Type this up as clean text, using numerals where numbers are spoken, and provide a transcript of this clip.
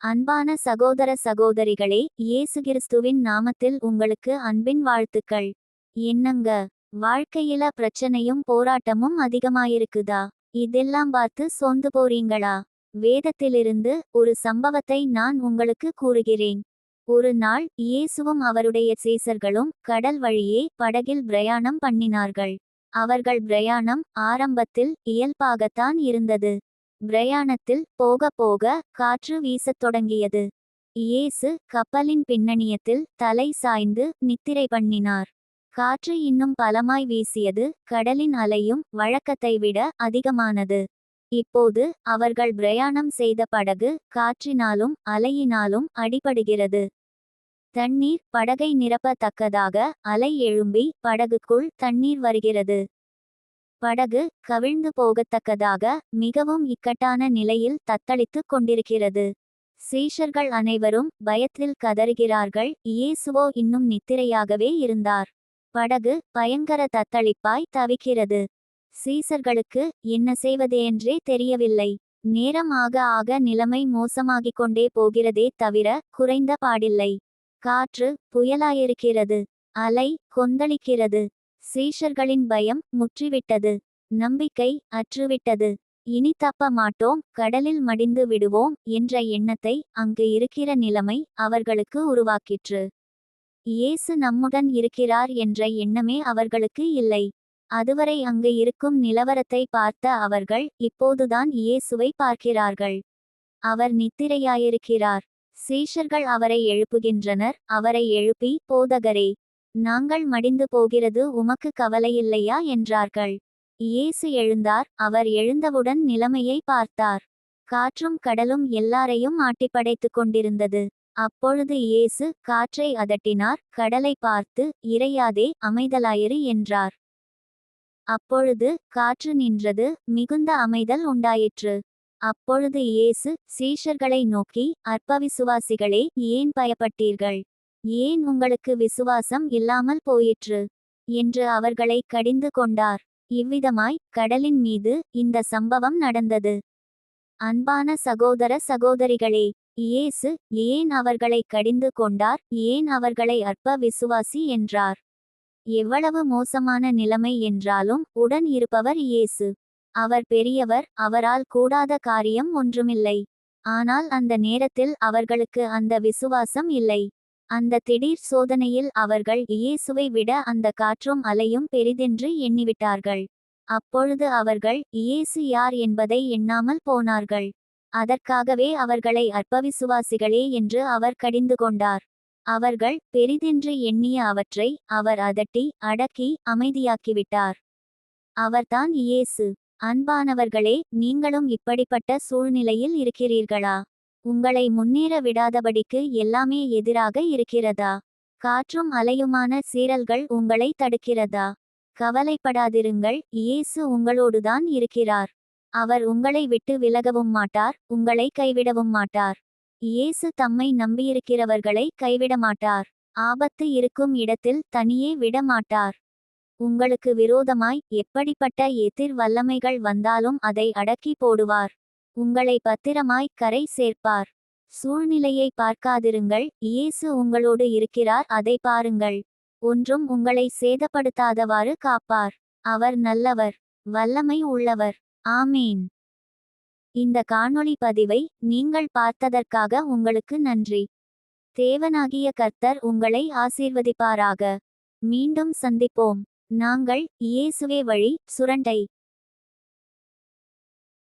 அன்பான சகோதர சகோதரிகளே, இயேசு கிறிஸ்துவின் நாமத்தில் உங்களுக்கு அன்பின் வாழ்த்துக்கள். என்னங்க, வாழ்க்கையில பிரச்சனையும் போராட்டமும் அதிகமாயிருக்குதா? இதெல்லாம் பார்த்து சோர்ந்து போறீங்களா? வேதத்திலிருந்து ஒரு சம்பவத்தை நான் உங்களுக்கு கூறுகிறேன். ஒரு நாள் இயேசுவும் அவருடைய சீசர்களும் கடல் வழியே படகில் பிரயாணம் பண்ணினார்கள். அவர்கள் பிரயாணம் ஆரம்பத்தில் இயல்பாகத்தான் இருந்தது. பிரயாணத்தில் போக போக காற்று வீசத் தொடங்கியது. இயேசு கப்பலின் பின்னணியத்தில் தலை சாய்ந்து நித்திரை பண்ணினார். காற்று இன்னும் பலமாய் வீசியது. கடலின் அலையும் வழக்கத்தை விட அதிகமானது. இப்போது அவர்கள் பிரயாணம் செய்த படகு காற்றினாலும் அலையினாலும் அடிபடுகிறது. தண்ணீர் படகை நிரப்பத்தக்கதாக அலை எழும்பி படகுக்குள் தண்ணீர் வருகிறது. படகு கவிழ்ந்து போகத்தக்கதாக மிகவும் இக்கட்டான நிலையில் தத்தளித்துக் கொண்டிருக்கிறது. சீஷர்கள் அனைவரும் பயத்தில் கதறுகிறார்கள். இயேசுவோ இன்னும் நித்திரையாகவே இருந்தார். படகு பயங்கர தத்தளிப்பாய் தவிக்கிறது. சீசர்களுக்கு என்ன செய்வதென்றே தெரியவில்லை. நேரம் ஆக ஆக நிலைமை மோசமாகிக் கொண்டே போகிறதே தவிர குறைந்த பாடில்லை. காற்று புயலாயிருக்கிறது. அலை கொந்தளிக்கிறது. சீஷர்களின் பயம் முற்றிவிட்டது. நம்பிக்கை அற்றுவிட்டது. இனி தப்ப மாட்டோம், கடலில் மடிந்து விடுவோம் என்ற எண்ணத்தை அங்கு இருக்கிற நிலைமை அவர்களுக்கு உருவாக்கிற்று. இயேசு நம்முடன் இருக்கிறார் என்ற எண்ணமே அவர்களுக்கு இல்லை. அதுவரை அங்கு இருக்கும் நிலவரத்தை பார்த்த அவர்கள் இப்போதுதான் இயேசுவை பார்க்கிறார்கள். அவர் நித்திரையாயிருக்கிறார். சீஷர்கள் அவரை எழுப்புகின்றனர். அவரை எழுப்பி, போதகரே, நாங்கள் மடிந்து போகிறது உமக்கு கவலையில்லையா என்றார்கள். இயேசு எழுந்தார். அவர் எழுந்தவுடன் நிலைமையை பார்த்தார். காற்றும் கடலும் எல்லாரையும் ஆட்டிப்படைத்துக் கொண்டிருந்தது. அப்பொழுது இயேசு காற்றை அதட்டினார். கடலை பார்த்து, இறையாதே, அமைதலாயிரு என்றார். அப்பொழுது காற்று நின்றது. மிகுந்த அமைதல் உண்டாயிற்று. அப்பொழுது இயேசு சீஷர்களை நோக்கி, அற்பவிசுவாசிகளே, ஏன் பயப்பட்டீர்கள்? ஏன் உங்களுக்கு விசுவாசம் இல்லாமல் போயிற்று? என்று அவர்களை கடிந்து கொண்டார். இவ்விதமாய் கடலின் மீது இந்த சம்பவம் நடந்தது. அன்பான சகோதர சகோதரிகளே, இயேசு ஏன் அவர்களை கடிந்து கொண்டார்? ஏன் அவர்களை அற்ப விசுவாசி என்றார்? எவ்வளவு மோசமான நிலைமை என்றாலும் உடன் இருப்பவர் இயேசு. அவர் பெரியவர். அவரால் கூடாத காரியம் ஒன்றுமில்லை. ஆனால் அந்த நேரத்தில் அவர்களுக்கு அந்த விசுவாசம் இல்லை. அந்த திடீர் சோதனையில் அவர்கள் இயேசுவை விட அந்த காற்றும் அலையும் பெரிதென்று எண்ணிவிட்டார்கள். அப்பொழுது அவர்கள் இயேசு யார் என்பதை எண்ணாமல் போனார்கள். அதற்காகவே அவர்களை அற்பவிசுவாசிகளே என்று அவர் கடிந்து கொண்டார். அவர்கள் பெரிதென்று எண்ணிய அவற்றை அவர் அதட்டி அடக்கி அமைதியாக்கிவிட்டார். அவர்தான் இயேசு. அன்பானவர்களே, நீங்களும் இப்படிப்பட்ட சூழ்நிலையில் இருக்கிறீர்களா? உங்களை முன்னேற விடாதபடிக்கு எல்லாமே எதிராக இருக்கிறதா? காற்றும் அலையுமான சீறல்கள் உங்களை தடுக்கிறதா? கவலைப்படாதிருங்கள், இயேசு உங்களோடுதான் இருக்கிறார். அவர் உங்களை விட்டு விலகவும் மாட்டார், உங்களை கைவிடவும் மாட்டார். இயேசு தம்மை நம்பியிருக்கிறவர்களை கைவிட மாட்டார். ஆபத்து இருக்கும் இடத்தில் தனியே விட மாட்டார். உங்களுக்கு விரோதமாய் எப்படிப்பட்ட எதிர் வல்லமைகள் வந்தாலும் அதை அடக்கி போடுவார். உங்களை பத்திரமாய் கரை சேர்ப்பார். சூழ்நிலையை பார்க்காதிருங்கள், இயேசு உங்களோடு இருக்கிறார், அதை பாருங்கள். ஒன்றும் உங்களை சேதப்படுத்தாதவாறு காப்பார். அவர் நல்லவர், வல்லமை உள்ளவர். ஆமேன். இந்த காணொளி பதிவை நீங்கள் பார்த்ததற்காக உங்களுக்கு நன்றி. தேவனாகிய கர்த்தர் உங்களை ஆசீர்வதிப்பாராக. மீண்டும் சந்திப்போம். நாங்கள் இயேசுவே வழி. சுரண்டை.